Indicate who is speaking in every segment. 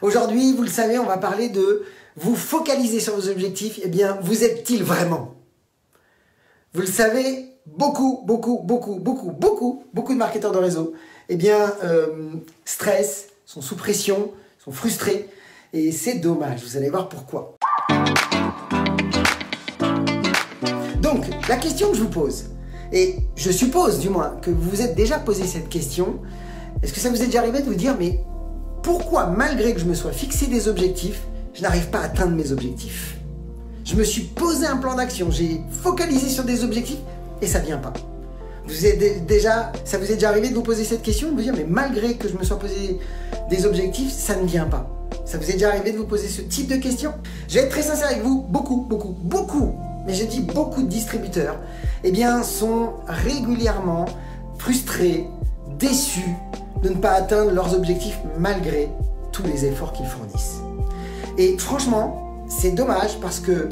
Speaker 1: Aujourd'hui, vous le savez, on va parler de vous focaliser sur vos objectifs. Eh bien, vous êtes-il vraiment? Vous le savez, beaucoup de marketeurs de réseau, eh bien, stressent, sont sous pression, sont frustrés. Et c'est dommage, vous allez voir pourquoi. Donc, la question que je vous pose, et je suppose du moins que vous vous êtes déjà posé cette question, est-ce que ça vous est déjà arrivé de vous dire, mais pourquoi malgré que je me sois fixé des objectifs, je n'arrive pas à atteindre mes objectifs? Je me suis posé un plan d'action, j'ai focalisé sur des objectifs et ça ne vient pas. Ça vous est déjà arrivé de vous poser cette question, de vous dire, mais malgré que je me sois posé des objectifs, ça ne vient pas. Ça vous est déjà arrivé de vous poser ce type de questions? Je vais être très sincère avec vous, beaucoup, mais je dis beaucoup de distributeurs, eh bien, sont régulièrement frustrés, déçus de ne pas atteindre leurs objectifs malgré tous les efforts qu'ils fournissent. Et franchement, c'est dommage parce que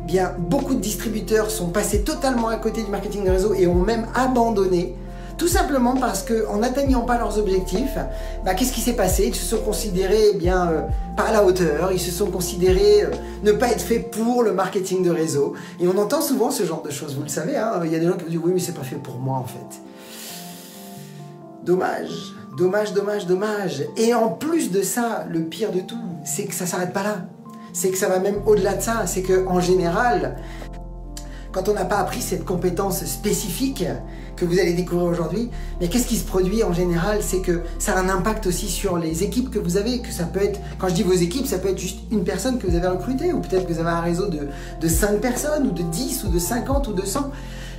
Speaker 1: bien, beaucoup de distributeurs sont passés totalement à côté du marketing de réseau et ont même abandonné, tout simplement parce qu'en n'atteignant pas leurs objectifs, qu'est-ce qui s'est passé? Ils se sont considérés pas à la hauteur, ils se sont considérés ne pas être faits pour le marketing de réseau. Et on entend souvent ce genre de choses, vous le savez, hein, il y a des gens qui vous disent oui mais c'est pas fait pour moi en fait. Dommage. Et en plus de ça, le pire de tout, c'est que ça s'arrête pas là. C'est que ça va même au-delà de ça. C'est qu'en général, quand on n'a pas appris cette compétence spécifique que vous allez découvrir aujourd'hui, mais qu'est-ce qui se produit en général? C'est que ça a un impact aussi sur les équipes que vous avez, que ça peut être, quand je dis vos équipes, ça peut être juste une personne que vous avez recrutée, ou peut-être que vous avez un réseau de 5 personnes, ou de 10, ou de 50, ou de 100.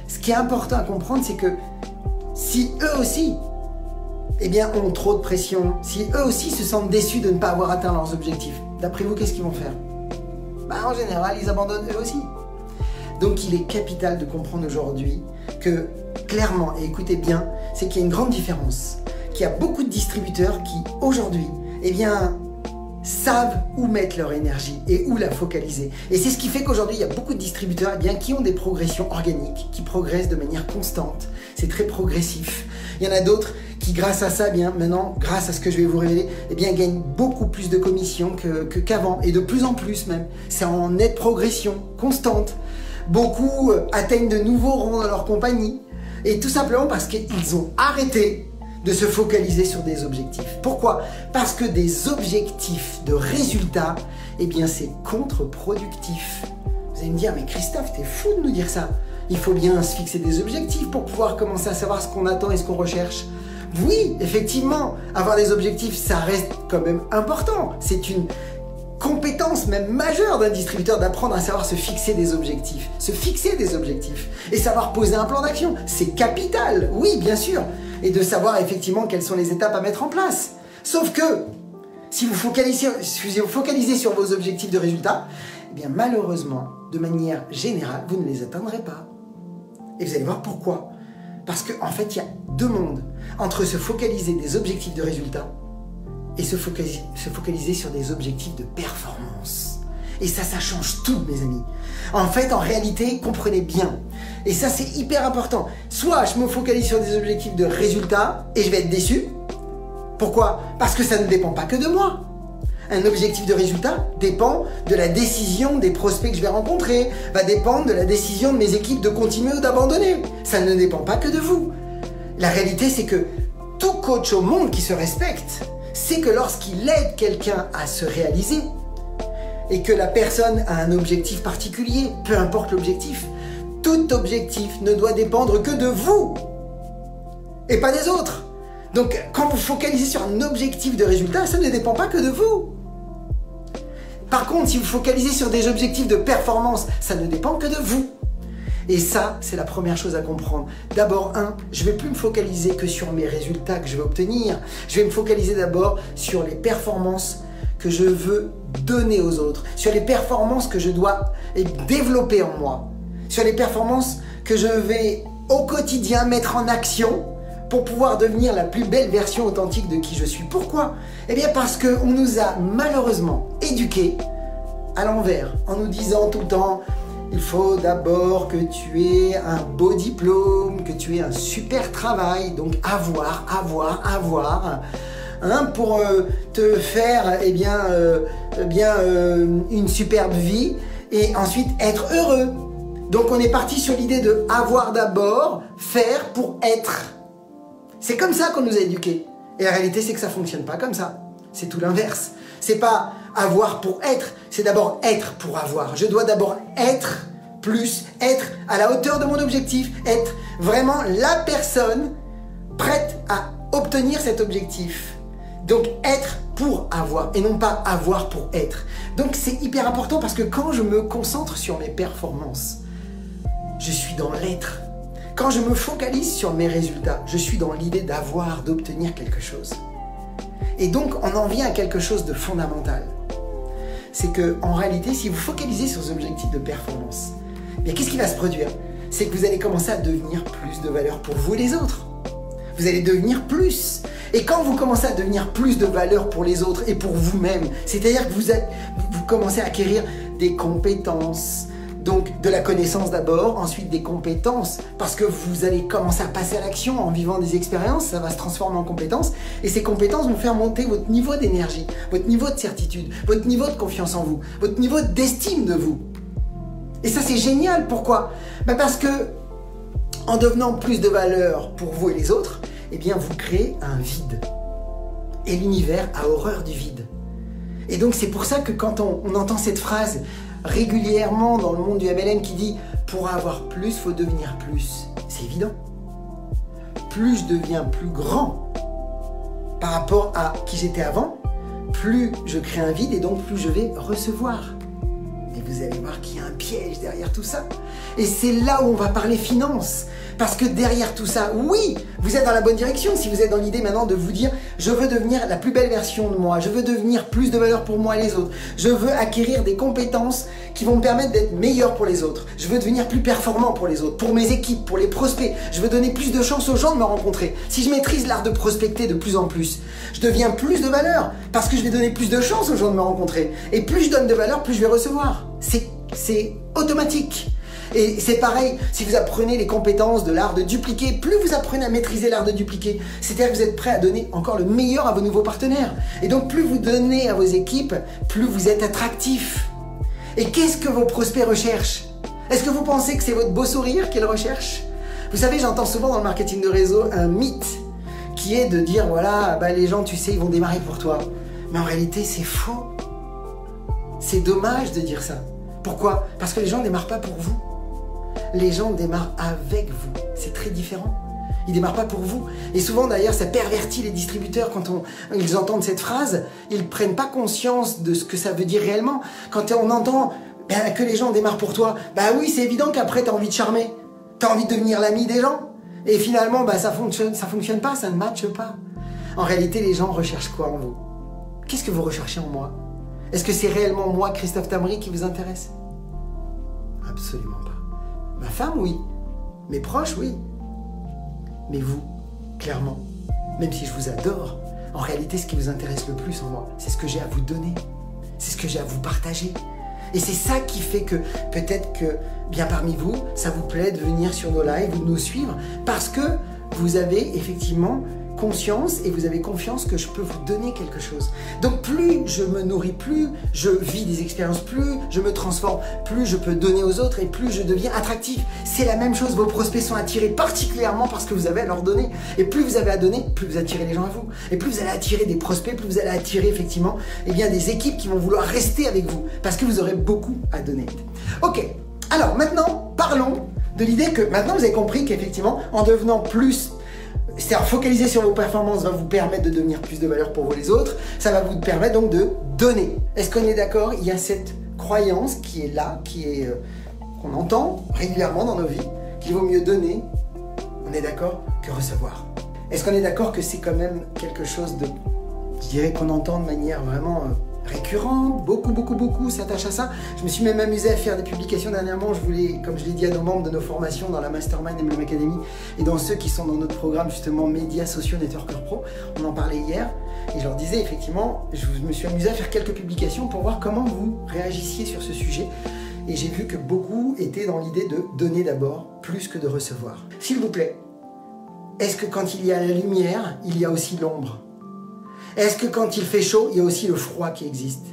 Speaker 1: Ce qui est important à comprendre, c'est que si eux aussi, eh bien, ont trop de pression, si eux aussi se sentent déçus de ne pas avoir atteint leurs objectifs, d'après vous, qu'est-ce qu'ils vont faire? En général, ils abandonnent eux aussi. Donc, il est capital de comprendre aujourd'hui que, clairement, et écoutez bien, c'est qu'il y a une grande différence, qu'il y a beaucoup de distributeurs qui, aujourd'hui, eh bien, savent où mettre leur énergie et où la focaliser. Et c'est ce qui fait qu'aujourd'hui, il y a beaucoup de distributeurs qui ont des progressions organiques, qui progressent de manière constante. C'est très progressif. Il y en a d'autres qui, grâce à ça, maintenant, grâce à ce que je vais vous révéler, gagnent beaucoup plus de commissions qu'avant, et de plus en plus même. C'est en nette progression, constante. Beaucoup atteignent de nouveaux rangs dans leur compagnie, et tout simplement parce qu'ils ont arrêté de se focaliser sur des objectifs. Pourquoi? Parce que des objectifs de résultats, c'est contre-productif. Vous allez me dire, mais Christophe, t'es fou de nous dire ça. Il faut bien se fixer des objectifs pour pouvoir commencer à savoir ce qu'on attend et ce qu'on recherche. Oui, effectivement, avoir des objectifs, ça reste quand même important. C'est une compétence même majeure d'un distributeur d'apprendre à savoir se fixer des objectifs. Se fixer des objectifs et savoir poser un plan d'action. C'est capital, oui, bien sûr. Et de savoir effectivement quelles sont les étapes à mettre en place. Sauf que, si vous focalisez sur vos objectifs de résultats, malheureusement, de manière générale, vous ne les atteindrez pas. Et vous allez voir pourquoi. Parce qu'en fait, il y a deux mondes entre se focaliser des objectifs de résultats et se focaliser sur des objectifs de performance. Et ça change tout, mes amis. En fait, en réalité, comprenez bien. Et ça, c'est hyper important. Soit je me focalise sur des objectifs de résultats et je vais être déçu. Pourquoi? Parce que ça ne dépend pas que de moi. Un objectif de résultat dépend de la décision des prospects que je vais rencontrer, va dépendre de la décision de mes équipes de continuer ou d'abandonner. Ça ne dépend pas que de vous. La réalité, c'est que tout coach au monde qui se respecte, c'est que lorsqu'il aide quelqu'un à se réaliser et que la personne a un objectif particulier, peu importe l'objectif, tout objectif ne doit dépendre que de vous et pas des autres. Donc, quand vous focalisez sur un objectif de résultat, ça ne dépend pas que de vous. Par contre, si vous focalisez sur des objectifs de performance, ça ne dépend que de vous. Et ça, c'est la première chose à comprendre. D'abord, je ne vais plus me focaliser que sur mes résultats que je vais obtenir. Je vais me focaliser d'abord sur les performances que je veux donner aux autres, sur les performances que je dois développer en moi, sur les performances que je vais au quotidien mettre en action pour pouvoir devenir la plus belle version authentique de qui je suis. Pourquoi? Parce qu'on nous a malheureusement éduqués à l'envers, en nous disant tout le temps il faut d'abord que tu aies un beau diplôme, que tu aies un super travail, donc avoir. hein, pour te faire une superbe vie et ensuite être heureux. Donc on est parti sur l'idée de avoir d'abord, faire pour être. C'est comme ça qu'on nous a éduqués. Et la réalité, c'est que ça ne fonctionne pas comme ça. C'est tout l'inverse. C'est pas avoir pour être, c'est d'abord être pour avoir. Je dois d'abord être plus, être à la hauteur de mon objectif, être vraiment la personne prête à obtenir cet objectif. Donc être pour avoir et non pas avoir pour être. Donc c'est hyper important parce que quand je me concentre sur mes performances, je suis dans l'être. Quand je me focalise sur mes résultats, je suis dans l'idée d'avoir, d'obtenir quelque chose. Et donc, on en vient à quelque chose de fondamental. C'est qu'en réalité, si vous focalisez sur ces objectifs de performance, bien qu'est-ce qui va se produire? C'est que vous allez commencer à devenir plus de valeur pour vous et les autres. Vous allez devenir plus. Et quand vous commencez à devenir plus de valeur pour les autres et pour vous-même, c'est-à-dire que vous commencez à acquérir des compétences, donc de la connaissance d'abord, ensuite des compétences, parce que vous allez commencer à passer à l'action en vivant des expériences, ça va se transformer en compétences, et ces compétences vont faire monter votre niveau d'énergie, votre niveau de certitude, votre niveau de confiance en vous, votre niveau d'estime de vous. Et ça c'est génial, pourquoi? Parce que en devenant plus de valeur pour vous et les autres, eh bien vous créez un vide. Et l'univers a horreur du vide. Et donc c'est pour ça que quand on entend cette phrase régulièrement dans le monde du MLM qui dit « pour avoir plus, il faut devenir plus », c'est évident. Plus je deviens plus grand par rapport à qui j'étais avant, plus je crée un vide et donc plus je vais recevoir. Et vous allez voir qu'il y a un piège derrière tout ça. Et c'est là où on va parler finance. Parce que derrière tout ça, oui, vous êtes dans la bonne direction. Si vous êtes dans l'idée maintenant de vous dire « je veux devenir la plus belle version de moi, je veux devenir plus de valeur pour moi et les autres, je veux acquérir des compétences qui vont me permettre d'être meilleur pour les autres, je veux devenir plus performant pour les autres, pour mes équipes, pour les prospects, je veux donner plus de chance aux gens de me rencontrer. Si je maîtrise l'art de prospecter de plus en plus, je deviens plus de valeur parce que je vais donner plus de chance aux gens de me rencontrer. Et plus je donne de valeur, plus je vais recevoir. C'est automatique. Et c'est pareil, si vous apprenez les compétences de l'art de dupliquer, plus vous apprenez à maîtriser l'art de dupliquer, c'est-à-dire que vous êtes prêt à donner encore le meilleur à vos nouveaux partenaires. Et donc plus vous donnez à vos équipes, plus vous êtes attractif. Et qu'est-ce que vos prospects recherchent? Est-ce que vous pensez que c'est votre beau sourire qu'ils recherchent? Vous savez, j'entends souvent dans le marketing de réseau un mythe qui est de dire, voilà, les gens, tu sais, ils vont démarrer pour toi. Mais en réalité, c'est faux. C'est dommage de dire ça. Pourquoi? Parce que les gens ne démarrent pas pour vous. Les gens démarrent avec vous. C'est très différent. Ils ne démarrent pas pour vous. Et souvent, d'ailleurs, ça pervertit les distributeurs quand ils entendent cette phrase. Ils ne prennent pas conscience de ce que ça veut dire réellement. Quand on entend que les gens démarrent pour toi, oui, c'est évident qu'après, tu as envie de charmer. Tu as envie de devenir l'ami des gens. Et finalement, ça fonctionne pas, ça ne matche pas. En réalité, les gens recherchent quoi en vous? Qu'est-ce que vous recherchez en moi? Est-ce que c'est réellement moi, Christophe Tamri, qui vous intéresse? Absolument pas. Ma femme, oui. Mes proches, oui. Mais vous, clairement, même si je vous adore, en réalité, ce qui vous intéresse le plus en moi, c'est ce que j'ai à vous donner. C'est ce que j'ai à vous partager. Et c'est ça qui fait que peut-être que, bien parmi vous, ça vous plaît de venir sur nos lives ou de nous suivre parce que vous avez effectivement conscience et vous avez confiance que je peux vous donner quelque chose. Donc plus je me nourris, plus je vis des expériences, plus je me transforme, plus je peux donner aux autres et plus je deviens attractif. C'est la même chose, vos prospects sont attirés particulièrement parce que vous avez à leur donner. Et plus vous avez à donner, plus vous attirez les gens à vous. Et plus vous allez attirer des prospects, plus vous allez attirer effectivement des équipes qui vont vouloir rester avec vous parce que vous aurez beaucoup à donner. Ok, alors maintenant parlons de l'idée que maintenant vous avez compris qu'effectivement en devenant plus, c'est-à-dire focaliser sur vos performances va vous permettre de devenir plus de valeur pour vous et les autres. Ça va vous permettre donc de donner. Est-ce qu'on est d'accord? Il y a cette croyance qui est là, qu'on entend régulièrement dans nos vies, qu'il vaut mieux donner, on est d'accord, que recevoir. Est-ce qu'on est d'accord que c'est quand même quelque chose de, je dirais qu'on entend de manière vraiment récurrente, beaucoup s'attachent à ça. Je me suis même amusé à faire des publications dernièrement. Je voulais, comme je l'ai dit à nos membres de nos formations dans la Mastermind MLM Academy et dans ceux qui sont dans notre programme justement Médias Sociaux Networker Pro, on en parlait hier et je leur disais effectivement, je me suis amusé à faire quelques publications pour voir comment vous réagissiez sur ce sujet et j'ai vu que beaucoup étaient dans l'idée de donner d'abord plus que de recevoir. S'il vous plaît, est-ce que quand il y a la lumière, il y a aussi l'ombre? Est-ce que quand il fait chaud, il y a aussi le froid qui existe?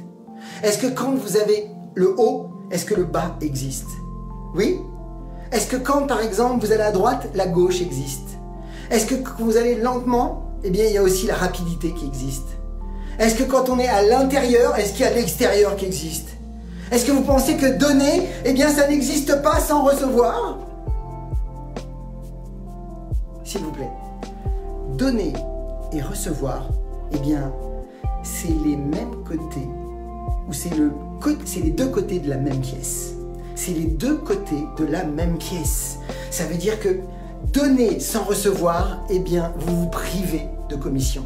Speaker 1: Est-ce que quand vous avez le haut, est-ce que le bas existe? Oui? Est-ce que quand, par exemple, vous allez à droite, la gauche existe? Est-ce que quand vous allez lentement, eh bien, il y a aussi la rapidité qui existe? Est-ce que quand on est à l'intérieur, est-ce qu'il y a l'extérieur qui existe? Est-ce que vous pensez que donner, eh bien, ça n'existe pas sans recevoir? S'il vous plaît. Donner et recevoir, eh bien, c'est les mêmes côtés, ou c'est les deux côtés de la même pièce. C'est les deux côtés de la même pièce. Ça veut dire que donner sans recevoir, eh bien, vous vous privez de commission.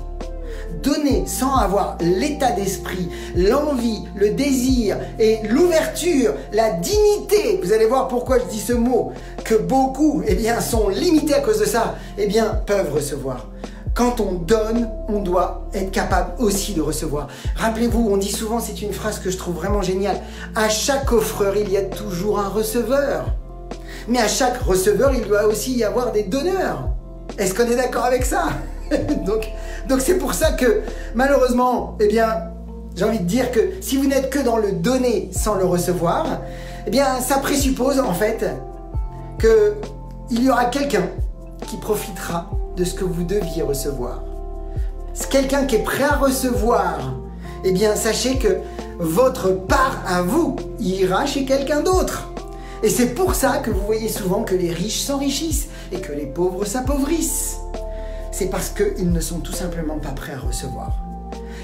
Speaker 1: Donner sans avoir l'état d'esprit, l'envie, le désir et l'ouverture, la dignité, vous allez voir pourquoi je dis ce mot, que beaucoup, eh bien, sont limités à cause de ça, eh bien, peuvent recevoir. Quand on donne, on doit être capable aussi de recevoir. Rappelez-vous, on dit souvent, c'est une phrase que je trouve vraiment géniale, à chaque offreur, il y a toujours un receveur. Mais à chaque receveur, il doit aussi y avoir des donneurs. Est-ce qu'on est d'accord avec ça? Donc c'est pour ça que, malheureusement, eh bien, j'ai envie de dire que si vous n'êtes que dans le donner sans le recevoir, eh bien, ça présuppose, en fait, qu'il y aura quelqu'un qui profitera de ce que vous deviez recevoir. Quelqu'un qui est prêt à recevoir, eh bien, sachez que votre part à vous ira chez quelqu'un d'autre. Et c'est pour ça que vous voyez souvent que les riches s'enrichissent et que les pauvres s'appauvrissent. C'est parce qu'ils ne sont tout simplement pas prêts à recevoir.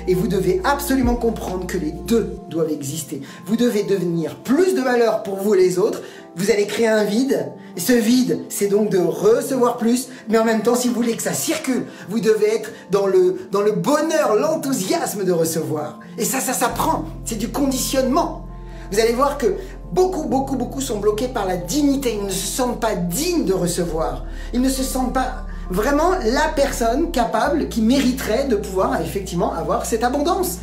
Speaker 1: Et vous devez absolument comprendre que les deux doivent exister. Vous devez devenir plus de valeur pour vous et les autres. Vous allez créer un vide. Et ce vide, c'est donc de recevoir plus. Mais en même temps, si vous voulez que ça circule, vous devez être dans le bonheur, l'enthousiasme de recevoir. Et ça s'apprend. C'est du conditionnement. Vous allez voir que beaucoup sont bloqués par la dignité. Ils ne se sentent pas dignes de recevoir. Ils ne se sentent pas vraiment la personne capable qui mériterait de pouvoir effectivement avoir cette abondance.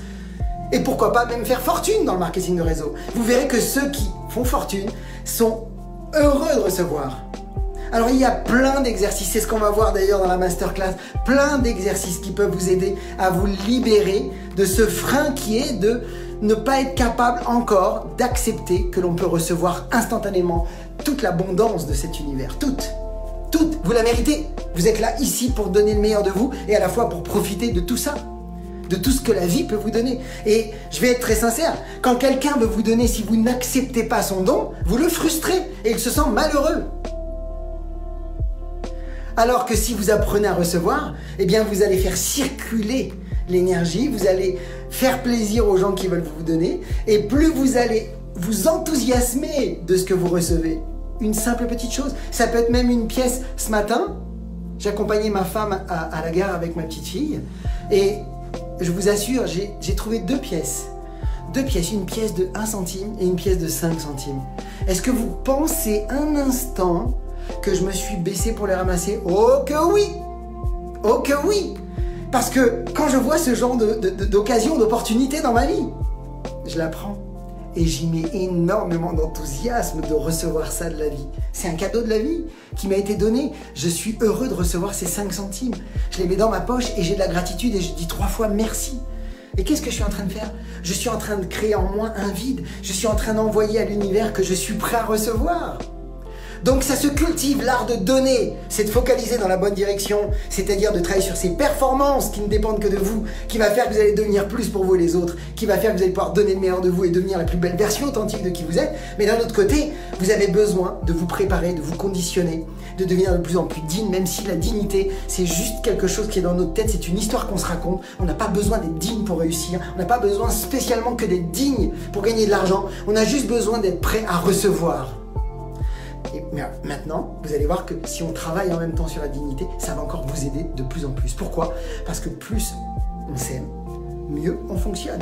Speaker 1: Et pourquoi pas même faire fortune dans le marketing de réseau. Vous verrez que ceux qui font fortune sont heureux de recevoir. Alors il y a plein d'exercices, c'est ce qu'on va voir d'ailleurs dans la masterclass, plein d'exercices qui peuvent vous aider à vous libérer de ce frein qui est de ne pas être capable encore d'accepter que l'on peut recevoir instantanément toute l'abondance de cet univers, toute, vous la méritez. Vous êtes là ici pour donner le meilleur de vous et à la fois pour profiter de tout ça, de tout ce que la vie peut vous donner. Et je vais être très sincère, quand quelqu'un veut vous donner, si vous n'acceptez pas son don, vous le frustrez et il se sent malheureux. Alors que si vous apprenez à recevoir, eh bien vous allez faire circuler l'énergie, vous allez faire plaisir aux gens qui veulent vous donner et plus vous allez vous enthousiasmer de ce que vous recevez. Une simple petite chose, ça peut être même une pièce. Ce matin, j'accompagnais ma femme à la gare avec ma petite fille et je vous assure, j'ai trouvé deux pièces, une pièce de 1 centime et une pièce de 5 centimes. Est-ce que vous pensez un instant que je me suis baissé pour les ramasser? Oh que oui! Oh que oui! Parce que quand je vois ce genre d'occasion, d'opportunité dans ma vie, je la prends. Et j'y mets énormément d'enthousiasme de recevoir ça de la vie. C'est un cadeau de la vie qui m'a été donné. Je suis heureux de recevoir ces 5 centimes. Je les mets dans ma poche et j'ai de la gratitude et je dis 3 fois merci. Et qu'est-ce que je suis en train de faire? Je suis en train de créer en moi un vide. Je suis en train d'envoyer à l'univers que je suis prêt à recevoir. Donc ça se cultive, l'art de donner, c'est de focaliser dans la bonne direction, c'est-à-dire de travailler sur ces performances qui ne dépendent que de vous, qui va faire que vous allez devenir plus pour vous et les autres, qui va faire que vous allez pouvoir donner le meilleur de vous et devenir la plus belle version authentique de qui vous êtes. Mais d'un autre côté, vous avez besoin de vous préparer, de vous conditionner, de devenir de plus en plus digne, même si la dignité, c'est juste quelque chose qui est dans notre tête, c'est une histoire qu'on se raconte. On n'a pas besoin d'être digne pour réussir, on n'a pas besoin spécialement que d'être digne pour gagner de l'argent, on a juste besoin d'être prêt à recevoir. Et maintenant, vous allez voir que si on travaille en même temps sur la dignité, ça va encore vous aider de plus en plus. Pourquoi? Parce que plus on s'aime, mieux on fonctionne.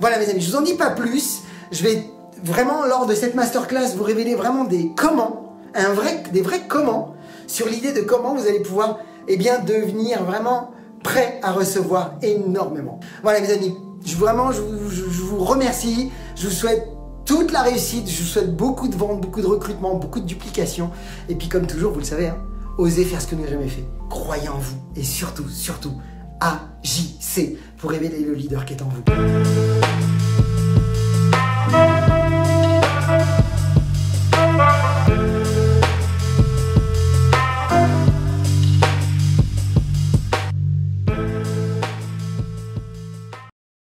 Speaker 1: Voilà mes amis, je vous en dis pas plus. Je vais vraiment, lors de cette masterclass, vous révéler vraiment des comment, des vrais comment, sur l'idée de comment vous allez pouvoir devenir vraiment prêt à recevoir énormément. Voilà mes amis, je vous remercie, je vous souhaite toute la réussite, je vous souhaite beaucoup de ventes, beaucoup de recrutement, beaucoup de duplication. Et puis comme toujours, vous le savez, osez faire ce que vous n'avez jamais fait. Croyez en vous et surtout, JC pour révéler le leader qui est en vous.